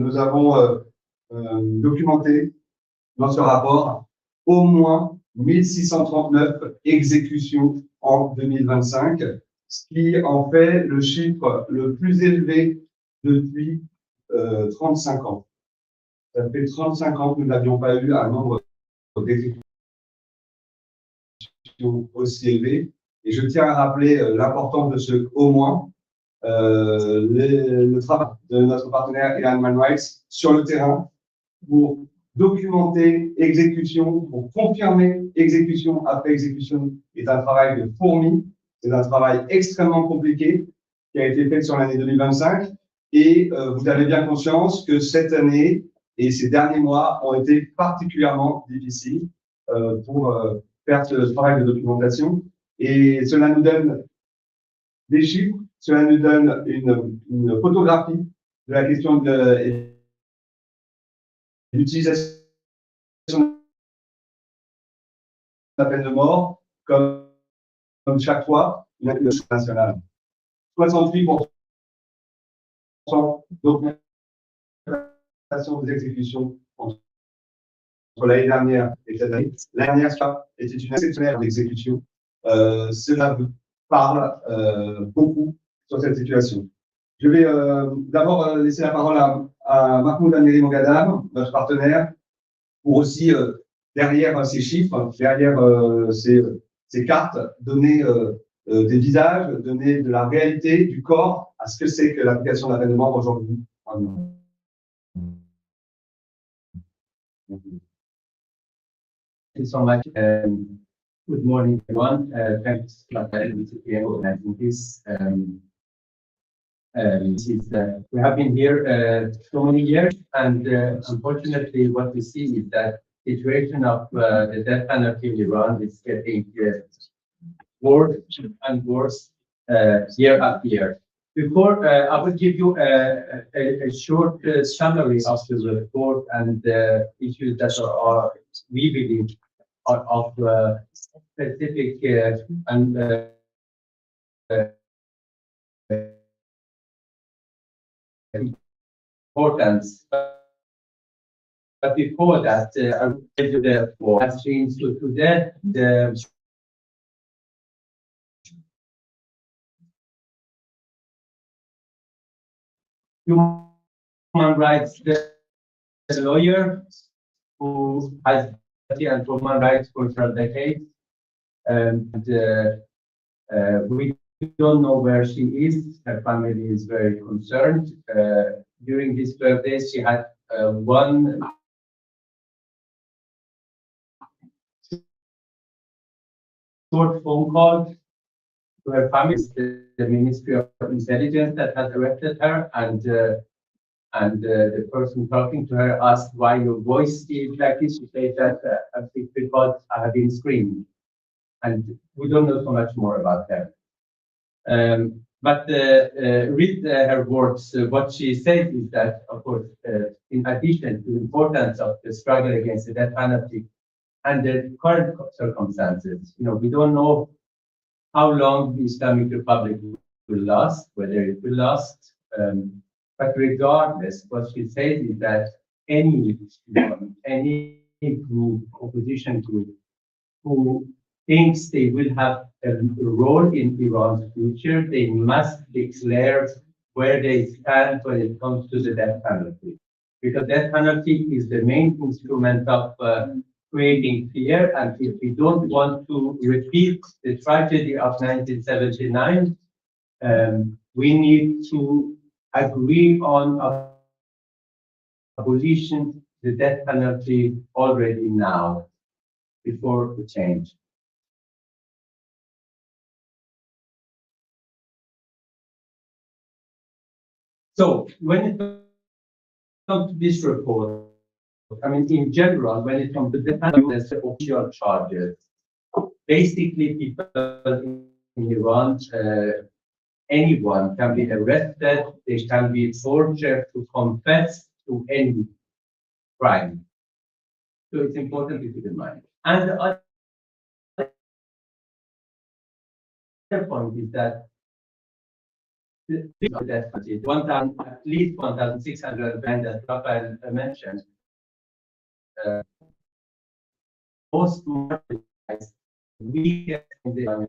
nous avons documenté dans ce rapport au moins 1639 exécutions en 2025, ce qui en fait le chiffre le plus élevé depuis 35 ans. Ça fait 35 ans que nous n'avions pas eu un nombre d'exécutions aussi élevé. Et je tiens à rappeler l'importance de ce au moins, le travail de notre partenaire Human Rights sur le terrain pour documenter exécution, pour confirmer exécution après exécution est un travail de fourmi. C'est un travail extrêmement compliqué qui a été fait sur l'année 2025. Et vous avez bien conscience que cette année et ces derniers mois ont été particulièrement difficiles pour faire ce travail de documentation. Et cela nous donne des chiffres, cela nous donne une photographie de la question de l'utilisation de la peine de mort comme chaque fois une accusation nationale. 68% d'augmentation des exécutions entre l'année dernière et cette année. L'année dernière était une exceptionnelle d'exécution. Cela parle beaucoup sur cette situation. Je vais d'abord laisser la parole à Mahmoud Amiri Mogadam, notre partenaire, pour aussi, derrière ces chiffres, derrière ces cartes, donner des visages, donner de la réalité du corps à ce que c'est que l'application de la peine de mort aujourd'hui. Thank you so much. Good morning, everyone. Thanks to ECPM organizing this. We have been here so many years, and unfortunately, what we see is that the situation of the death penalty in Iran is getting worse and worse year after year. Before, I will give you a short summary of the report and the issues that are we believe are of specific and importance. But before that, I will give you the questions to today. The human rights lawyer who has and human rights for several decades, and we don't know where she is. Her family is very concerned. During these 12 days, she had one short phone call to her family, the Ministry of Intelligence that had arrested her, and the person talking to her asked why your voice is like this. She said that I think because I have been screaming, and we don't know so much more about her. But read her words. What she said is that, of course, in addition to the importance of the struggle against the death penalty and the current circumstances, we don't know how long the Islamic Republic will last, whether it will last. But regardless, what she says is that any group, opposition group, who thinks they will have a role in Iran's future, they must declare where they stand when it comes to the death penalty. Because death penalty is the main instrument of creating fear, and if we don't want to repeat the tragedy of 1979, we need to agree on abolition the death penalty already now, before the change. So when it comes to this report, I mean, in general, when it comes to the official charges, basically people in Iran, anyone can be arrested, they can be tortured to confess to any crime. So it's important to keep in mind. And the other point is that at least 1,600 men that Rafael mentioned. Most marginalized, weakest in the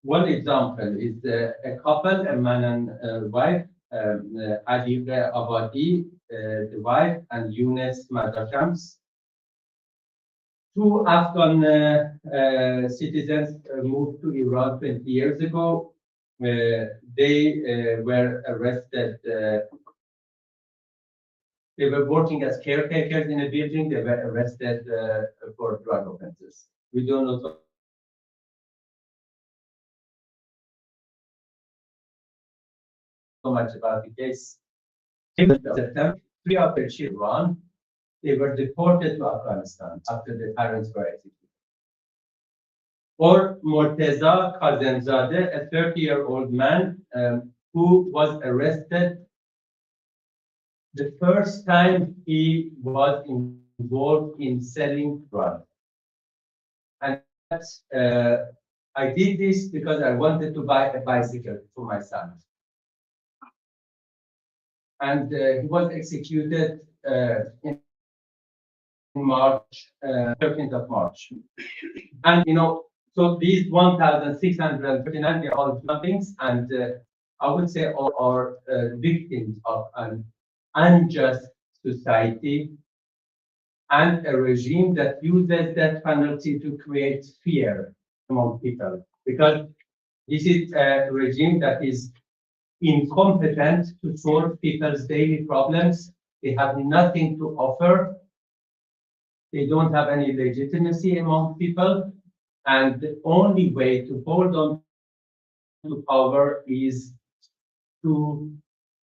one example is a couple, a man and wife, Ali Abadi, the wife, and Younes Madashams. Two Afghan citizens moved to Iran 20 years ago. They were arrested. They were working as caretakers in a building. They were arrested for drug offenses. We don't know so much about the case. In September, 3 of their children, they were deported to Afghanistan after their parents were executed. Or Morteza Kazemzadeh, a 30-year-old man who was arrested the first time he was involved in selling drugs. And I did this because I wanted to buy a bicycle for my son. And he was executed in March, 13th of March. And, you know, so these 1,639 are all things, and I would say all are victims of an unjust society and a regime that uses that penalty to create fear among people. Because this is a regime that is incompetent to solve people's daily problems. They have nothing to offer. They don't have any legitimacy among people. And the only way to hold on to power is to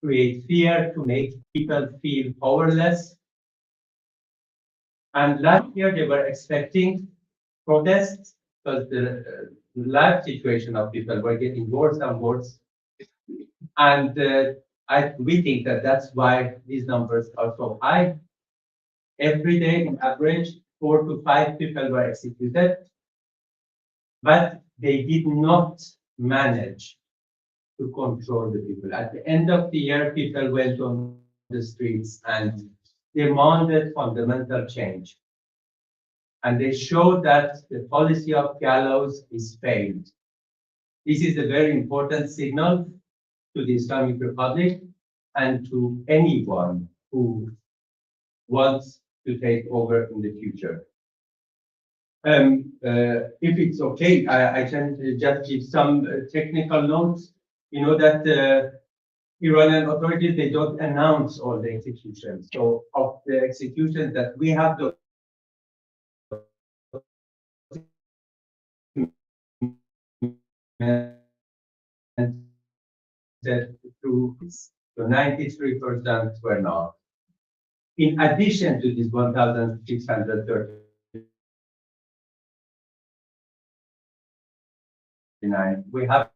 create fear, to make people feel powerless. And last year they were expecting protests because the life situation of people were getting worse and worse. And we think that that's why these numbers are so high. Every day, on average, 4 to 5 people were executed, but they did not manage to control the people. At the end of the year, people went on the streets and demanded fundamental change. And they showed that the policy of gallows is failed. This is a very important signal to the Islamic Republic and to anyone who wants to take over in the future. If it's okay, I can just give some technical notes. You know that Iranian authorities, they don't announce all the executions. So of the executions that we have through, so 93% were not. In addition to this 1,639, we have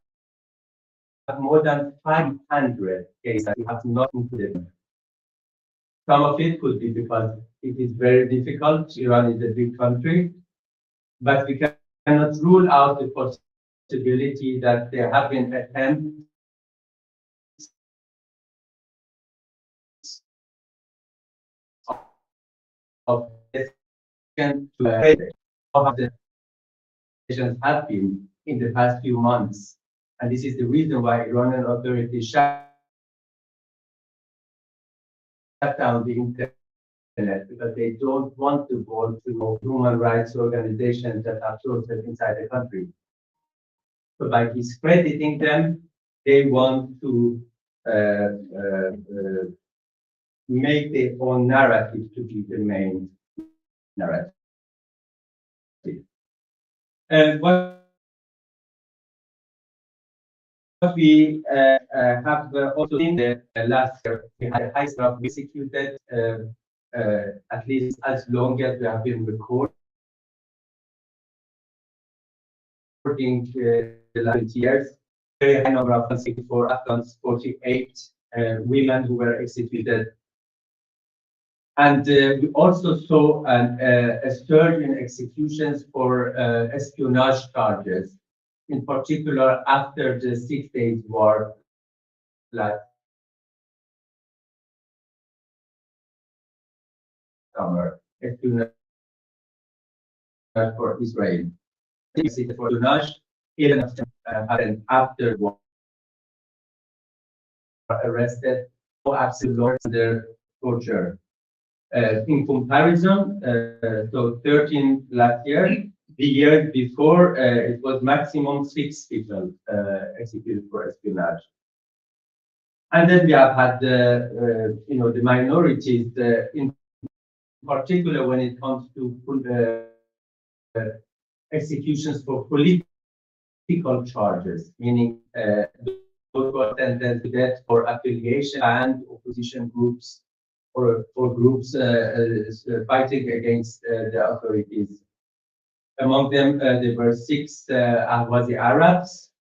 more than 500 cases that we have not included. Some of it could be because it is very difficult. Iran is a big country, but we cannot rule out the possibility that there have been attempts of the have been in the past few months. And this is the reason why Iranian authorities shut down the internet, because they don't want to go to human rights organizations that are sources inside the country. So by discrediting them, they want to make their own narrative to be the main narrative. And what we have also seen the last year, we had a high number of executed, at least as long as we have been recording the last years. Very high number of 64 Afghans, 48 women who were executed. And we also saw a surge in executions for espionage charges. in particular after the 6 Days War last summer, espionage for Israel. Espionage happened after the war. Arrested for absolute under torture. In comparison, so 13 last year, the year before, it was maximum 6 people executed for espionage. And then we have had the, the minorities, in particular when it comes to executions for political charges, meaning those who are sentenced to death for affiliation and opposition groups or groups fighting against the authorities. Among them, there were 6 Ahwazi Arabs.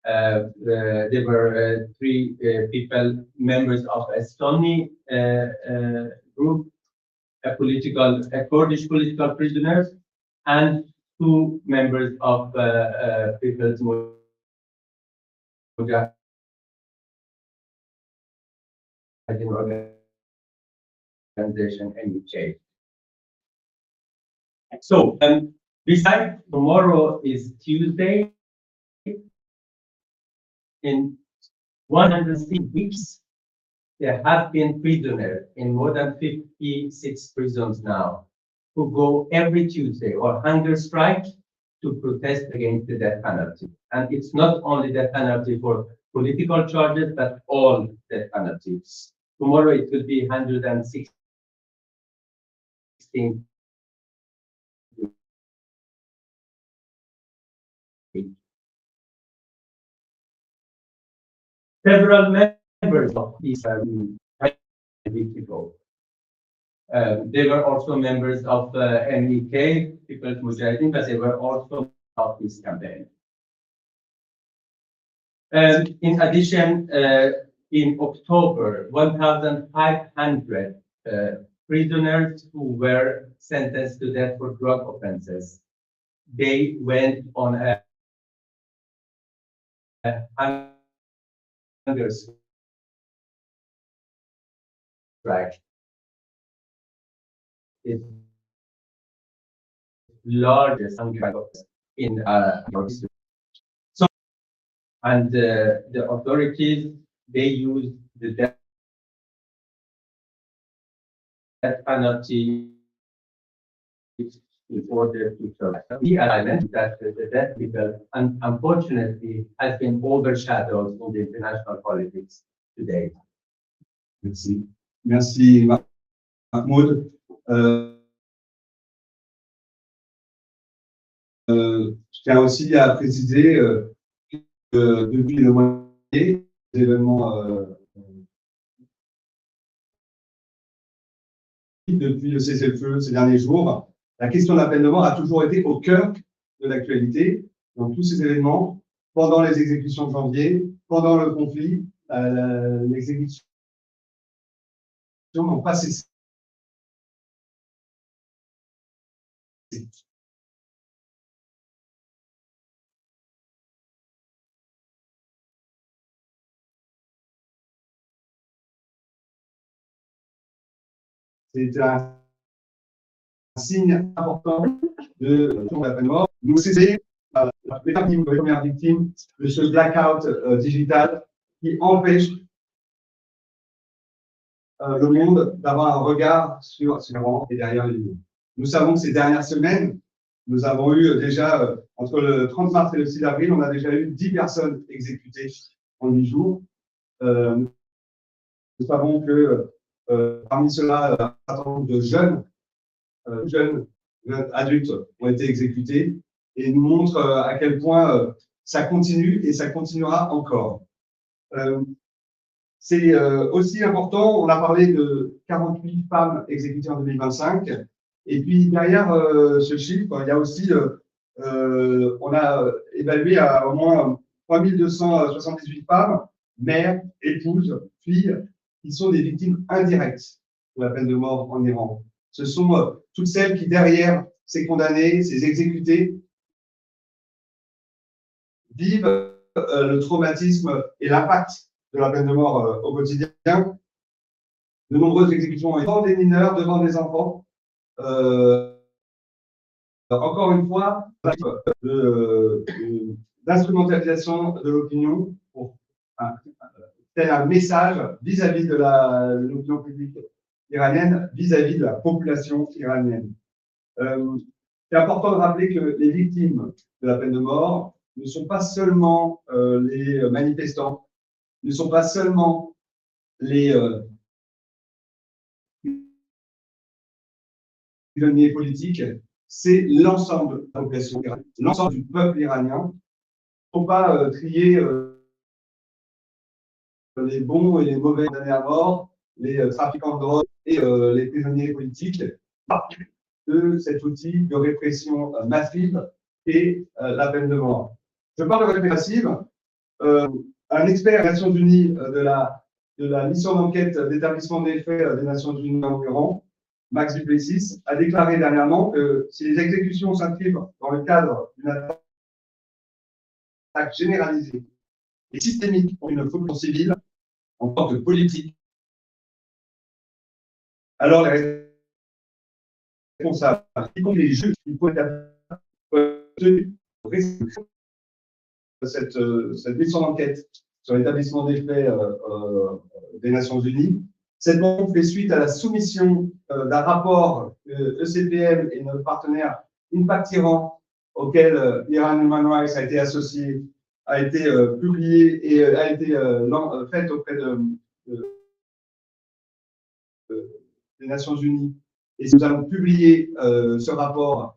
There were 3 people, members of a Sunni group, a Kurdish political prisoners, and 2 members of People's organization, NUJ. So, besides tomorrow is Tuesday. In 106 weeks, there have been prisoners in more than 56 prisons now who go every Tuesday or hunger strike to protest against the death penalty. And it's not only death penalty for political charges, but all death penalties. Tomorrow it will be 116. Several members of these people. They were also members of MEK, People's Mujahideen, but they were also of this campaign. In addition, in October, 1,500 prisoners who were sentenced to death for drug offenses, they went on a hunger strike. It's largest hunger in history. So, and the authorities, they use the death penalty in order to survive. I mentioned that the death penalty, unfortunately, has been overshadowed in the international politics today. Merci. Merci, Mahmoud. Je tiens aussi à préciser que depuis le mois de janvier, les événements depuis le cessez-le-feu ces derniers jours, la question de la peine de mort a toujours été au cœur de l'actualité. Donc tous ces événements, pendant les exécutions de janvier, pendant le conflit, l'exécution n'ont pas cessé. C'est un signe important de la peine de mort. Nous cessons les premières victimes de ce blackout digital qui empêche le monde d'avoir un regard sur ce qui est derrière les lignes. Nous savons que ces dernières semaines, nous avons eu déjà, entre le 30 mars et le 6 avril, on a déjà eu 10 personnes exécutées en 8 jours. Nous savons que parmi ceux-là, un certain nombre de jeunes adultes ont été exécutés et nous montre à quel point ça continue et ça continuera encore. C'est aussi important, on a parlé de 48 femmes exécutées en 2025 et puis derrière ce chiffre, il y a aussi, on a évalué à au moins 3278 femmes, mères, épouses, filles, qui sont des victimes indirectes de la peine de mort en Iran. Ce sont toutes celles qui, derrière ces condamnés, ces exécutés, vivent le traumatisme et l'impact de la peine de mort au quotidien. De nombreuses exécutions devant des mineurs, devant des enfants. Encore une fois, d'instrumentalisation de l'opinion pour tel un message vis-à-vis de l'opinion publique iranienne, vis-à-vis de la population iranienne. C'est important de rappeler que les victimes de la peine de mort ne sont pas seulement les manifestants, ne sont pas seulement les prisonniers politiques, c'est l'ensemble de la population iranienne, l'ensemble du peuple iranien. Il ne faut pas trier les bons et les mauvais condamnés à mort, les trafiquants de drogue et les prisonniers politiques de cet outil de répression massive et la peine de mort. Je parle de répression massive. Un expert des Nations Unies de la mission d'enquête d'établissement des faits des Nations Unies en Iran, Max Duplessis, a déclaré dernièrement que si les exécutions s'inscrivent dans le cadre d'une attaque généralisée et systémique pour une population civile en tant que politique, alors les responsables, y compris les juges, il faut être tenus cette mission d'enquête sur l'établissement des faits des Nations Unies. Cette demande fait suite à la soumission d'un rapport que ECPM et notre partenaire Impact Iran, auquel Iran Human Rights a été associé, a été publié et a été fait auprès des Nations Unies. Et nous allons publier ce rapport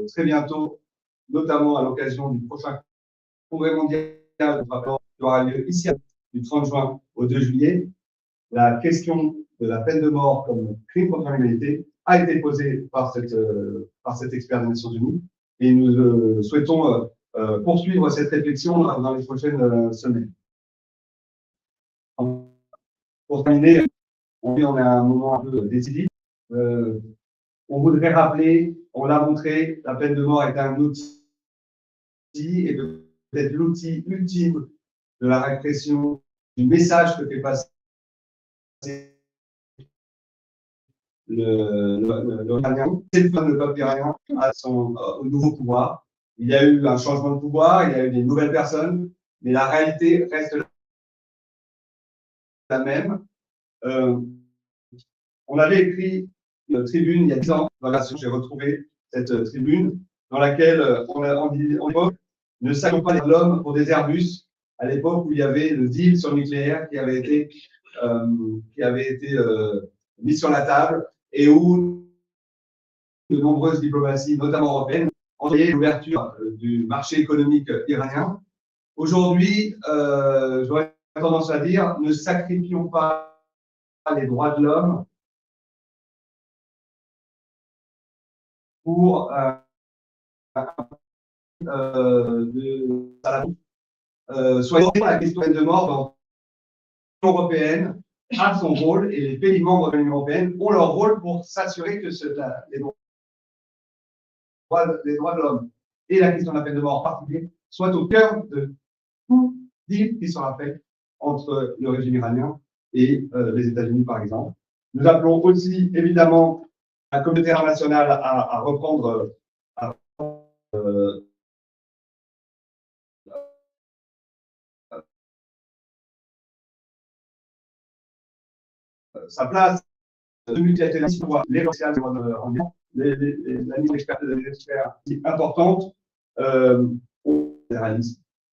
très bientôt, notamment à l'occasion du prochain congrès mondial de rapport qui aura lieu ici du 30 juin au 2 juillet. La question de la peine de mort comme crime contre l'humanité a été posée par cet expert des Nations Unies et nous souhaitons poursuivre cette réflexion dans les prochaines semaines. Pour terminer, on est à un moment un peu décisif. On voudrait rappeler, on l'a montré, la peine de mort est un outil et peut-être l'outil ultime de la répression, du message que fait passer le peuple iranien au nouveau pouvoir. Il y a eu un changement de pouvoir, il y a eu des nouvelles personnes, mais la réalité reste la même. On avait écrit une tribune il y a 10 ans, j'ai retrouvé cette tribune, dans laquelle on dit ne saluons pas l'homme pour des Airbus, à l'époque où il y avait le deal sur le nucléaire qui avait été mis sur la table et où de nombreuses diplomaties, notamment européennes, ont envoyé l'ouverture du marché économique iranien. Aujourd'hui, j'aurais tendance à dire, ne sacrifions pas les droits de l'homme pour soyons la question de mort dans l'Union européenne a son rôle et les pays membres de l'Union européenne ont leur rôle pour s'assurer que les droits de l'homme et la question de la peine de mort en particulier soient au cœur de tout deal qui sera fait entre le régime iranien et les États-Unis, par exemple. Nous appelons aussi, évidemment, la communauté internationale à reprendre sa place de multilatéralisme, les relations en Iran, la mise d'expertise des experts importante,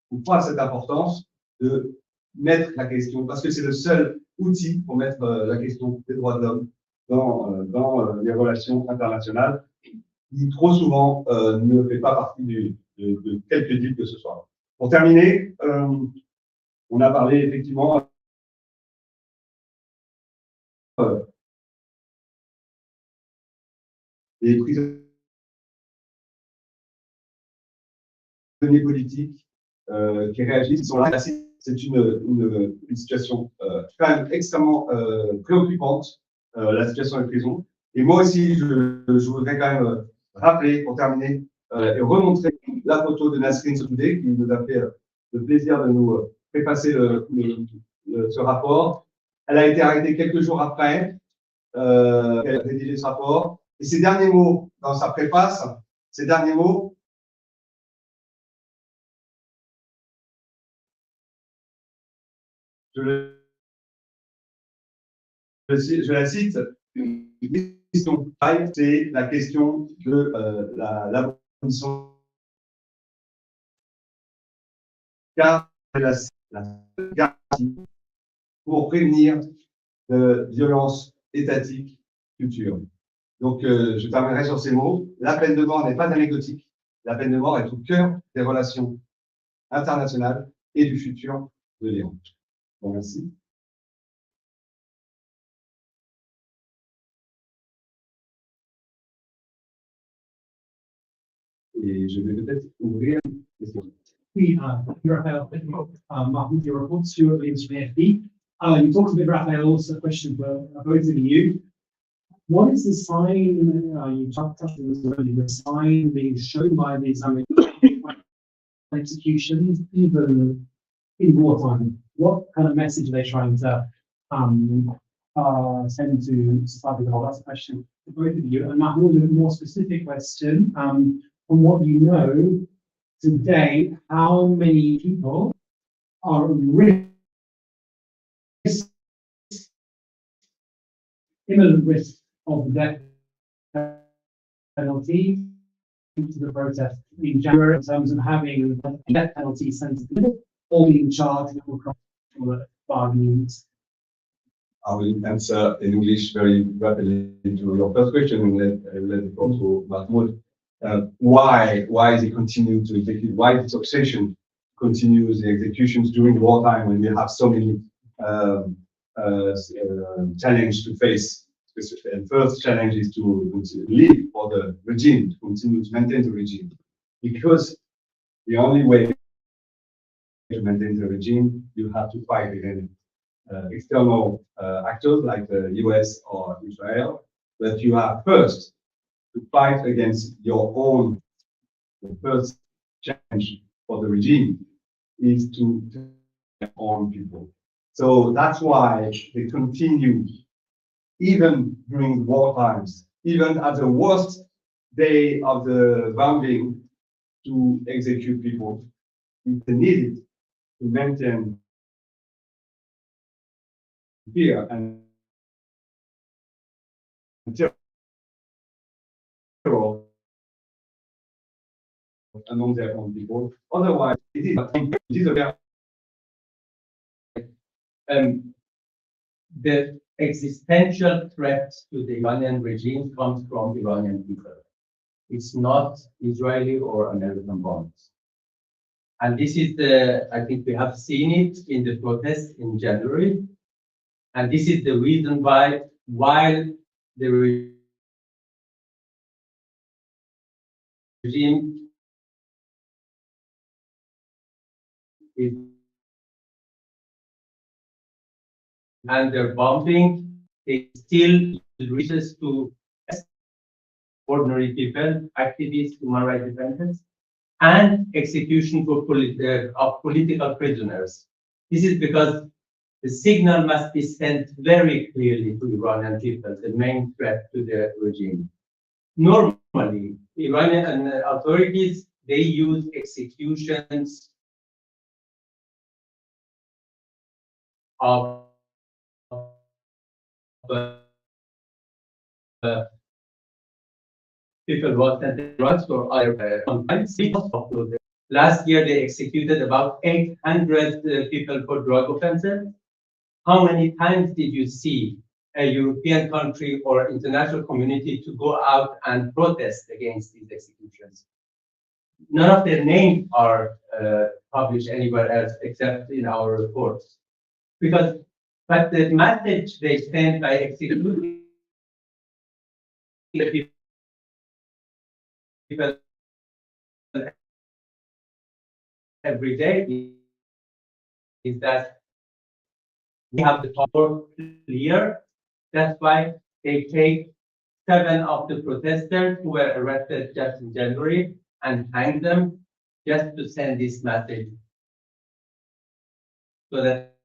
pourquoi cette importance de mettre la question, parce que c'est le seul outil pour mettre la question des droits de l'homme dans les relations internationales, qui trop souvent ne fait pas partie de quelque deal que ce soit. Pour terminer, on a parlé effectivement des prisonniers politiques qui réagissent, qui sont là. C'est une situation quand même extrêmement préoccupante, la situation des prisons. Et moi aussi, je voudrais quand même rappeler, pour terminer, et remontrer la photo de Nasrin Sotoudeh, qui nous a fait le plaisir de nous préfacer ce rapport. Elle a été arrêtée quelques jours après qu'elle a rédigé ce rapport. Et ses derniers mots dans sa préface, ces derniers mots, je la cite, c'est la question de l'abolition, car c'est la garantie pour prévenir de violences étatiques futures. Donc, je terminerai sur ces mots. La peine de mort n'est pas anecdotique. La peine de mort est au cœur des relations internationales et du futur de l'Iran. Bon, merci. Et je vais peut-être ouvrir les questions. Oui, Raphael, Mahmoud, your report, Stuart Williams from AFP. You talked a bit, Raphael, also a question for both of you. What is the sign, you touched on this already, the sign being shown by the Islamic executions, even in wartime? What kind of message are they trying to send to society as a whole? That's a question for both of you. And Mahmoud, a more specific question, from what you know, today, how many people are at risk, imminent risk of death penalty to the protest in January in terms of having a death penalty sentence or being charged for bargaining? I will answer in English very rapidly to your first question and let it go to Mahmoud. Why is it continue to execute? Why this obsession continues the executions during wartime when we have so many challenges to face? The first challenge is to live for the regime, to continue to maintain the regime, because the only way to maintain the regime, you have to fight against external actors like the US or Israel, but you have first to fight against your own. The first challenge for the regime is to their own people. So that's why they continue, even during war times, even at the worst day of the bombing, to execute people if they need it to maintain fear and terror among their own people. Otherwise, it is a the existential threat to the Iranian regime comes from Iranian people. It's not Israeli or American bombs. And this is I think we have seen it in the protests in January. And this is the reason why, while the regime is under bombing, it still reaches to ordinary people, activists, human rights defenders, and execution of political prisoners. This is because the signal must be sent very clearly to Iranian people, the main threat to the regime. Normally, Iranian authorities, they use executions of people who are drugs or other Last year, they executed about 800 people for drug offenses. How many times did you see a European country or international community to go out and protest against these executions? None of their names are published anywhere else except in our reports. But the message they send by executing people every day is that we have the power clear. That's why they take 7 of the protesters who were arrested just in January and hang them just to send this message. so that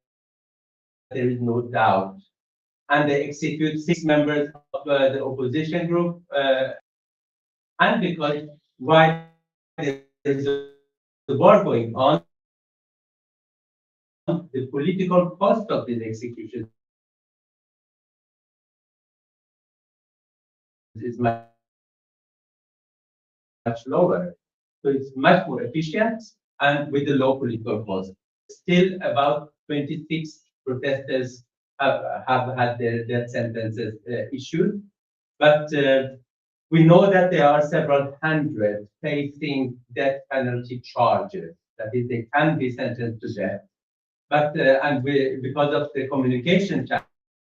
there is no doubt. And they execute 6 members of the opposition group, and because while there is a war going on, the political cost of this execution is much lower. So it's much more efficient and with the low political cost. Still, about 26 protesters have had their death sentences issued, but we know that there are several hundred facing death penalty charges. That is, they can be sentenced to death. But because of the communication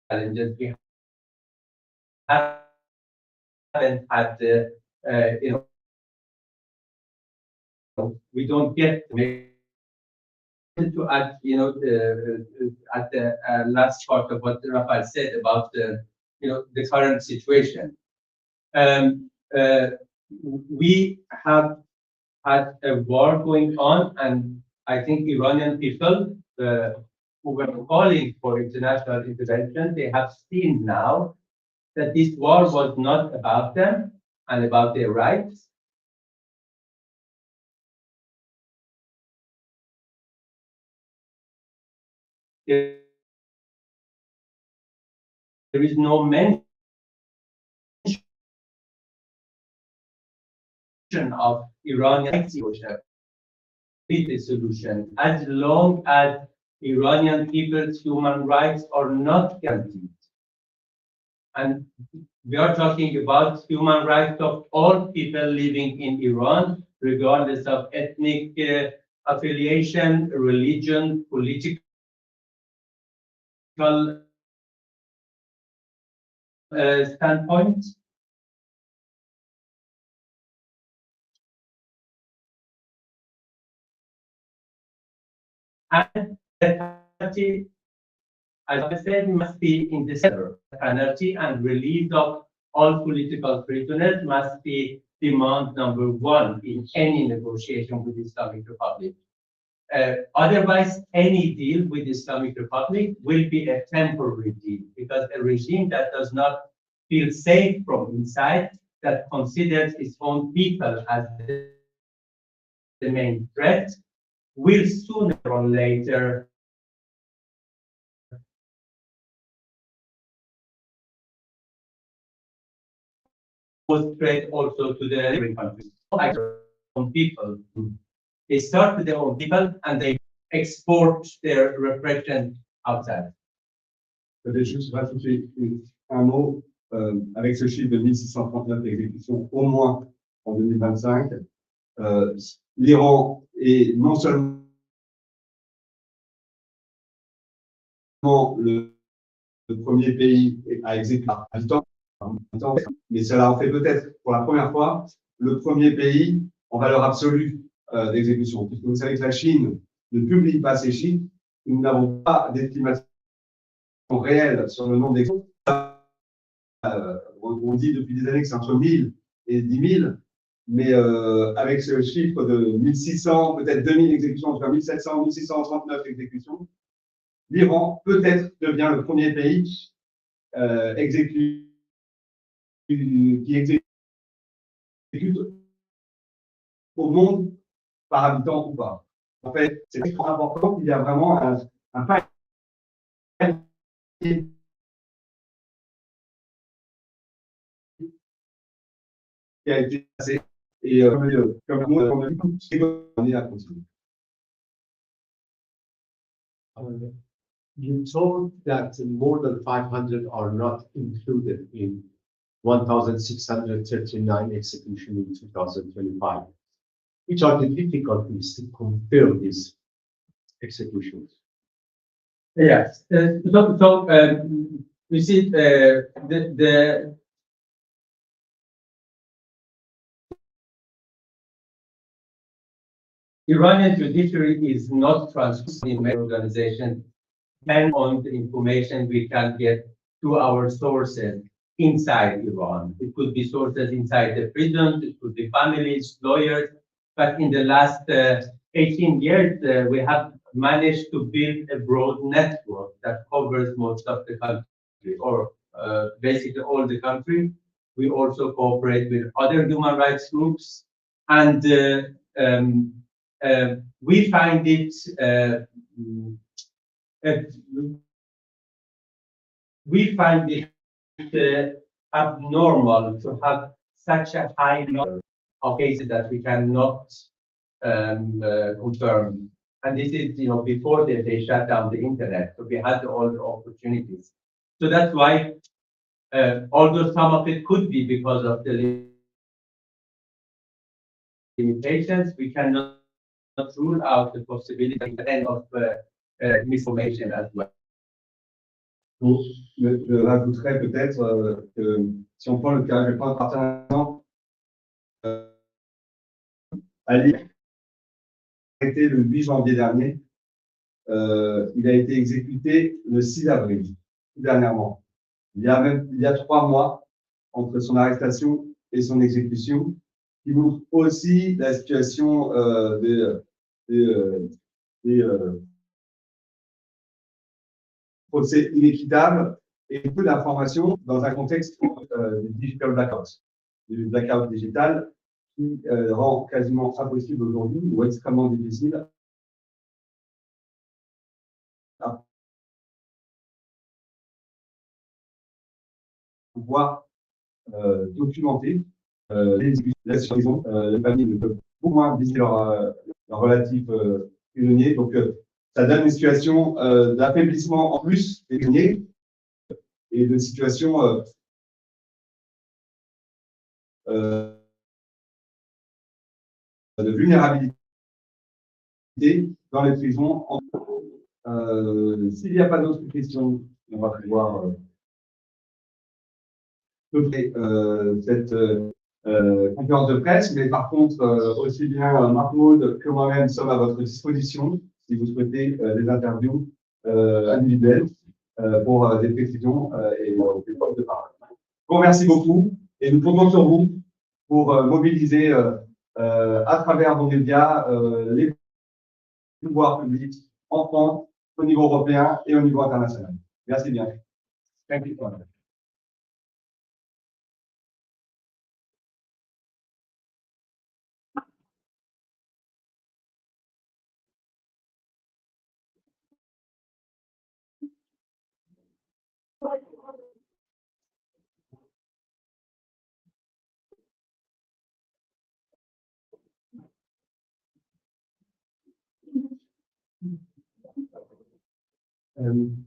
challenges, we haven't had we don't get to add, at the last part of what Rafael said about the current situation. We have had a war going on, and I think Iranian people who were calling for international intervention, they have seen now that this war was not about them and about their rights. There is no mention of Iranian solution as long as Iranian people's human rights are not guaranteed. And we are talking about human rights of all people living in Iran, regardless of ethnic affiliation, religion, political standpoint. And the penalty, as I said, must be in the center. Penalty and release of all political prisoners must be demand number 1 in any negotiation with the Islamic Republic. Otherwise, any deal with the Islamic Republic will be a temporary deal, because a regime that does not feel safe from inside, that considers its own people as the main threat, will sooner or later pose threat also to the neighboring countries. Own people. They start with their own people and they export their repression outside. Juste rajouter un mot avec ce chiffre de 1639 exécutions au moins en 2025. L'Iran est non seulement le premier pays à exécuter habitant, mais cela en fait peut-être pour la première fois le premier pays en valeur absolue d'exécution. Puisque vous savez que la Chine ne publie pas ces chiffres, nous n'avons pas d'estimation réelle sur le nombre d'exécutions. On dit depuis des années que c'est entre 1000 et 10 000, mais avec ce chiffre de 1600, peut-être 2000 exécutions, entre 1700 et 1639 exécutions, l'Iran peut-être devient le premier pays qui exécute au monde par habitant ou pas. En fait, c'est extrêmement important qu'il y a vraiment un palier qui a été passé et comme nous, on a dit, on est à continuer. You told that more than 500 are not included in 1,639 executions in 2025. Which are the difficulties to confirm these executions? Yes. We see the Iranian judiciary is not transparent in organization, and on the information we can get to our sources inside Iran. It could be sources inside the prisons, it could be families, lawyers, but in the last 18 years, we have managed to build a broad network that covers most of the country, or basically all the country. We also cooperate with other human rights groups, and we find it abnormal to have such a high number of cases that we cannot confirm. And this is, before they shut down the internet, so we had all the opportunities. So that's why, although some of it could be because of the limitations, we cannot rule out the possibility of misinformation as well. Donc, je rajouterais peut-être que si on prend le cas, je vais prendre partir un exemple, Ali a été le 8 janvier dernier, il a été exécuté le 6 avril, tout dernièrement. Il y a 3 mois entre son arrestation et son exécution, qui montre aussi la situation des procès inéquitables et peu d'informations dans un contexte du digital blackout, du blackout digital, qui rend quasiment impossible aujourd'hui ou extrêmement difficile à pouvoir documenter les exécutions. Les familles ne peuvent beaucoup moins visiter leurs relatifs prisonniers. Donc, ça donne une situation d'affaiblissement en plus des prisonniers et de situation de vulnérabilité dans les prisons. S'il n'y a pas d'autres questions, on va pouvoir cette conférence de presse, mais par contre, aussi bien Mahmoud que moi-même sommes à votre disposition si vous souhaitez des interviews individuelles pour des précisions et des postes de parole. Je vous remercie beaucoup et nous comptons sur vous pour mobiliser à travers vos médias les pouvoirs publics en France, au niveau européen et au niveau international. Merci bien. Thank you.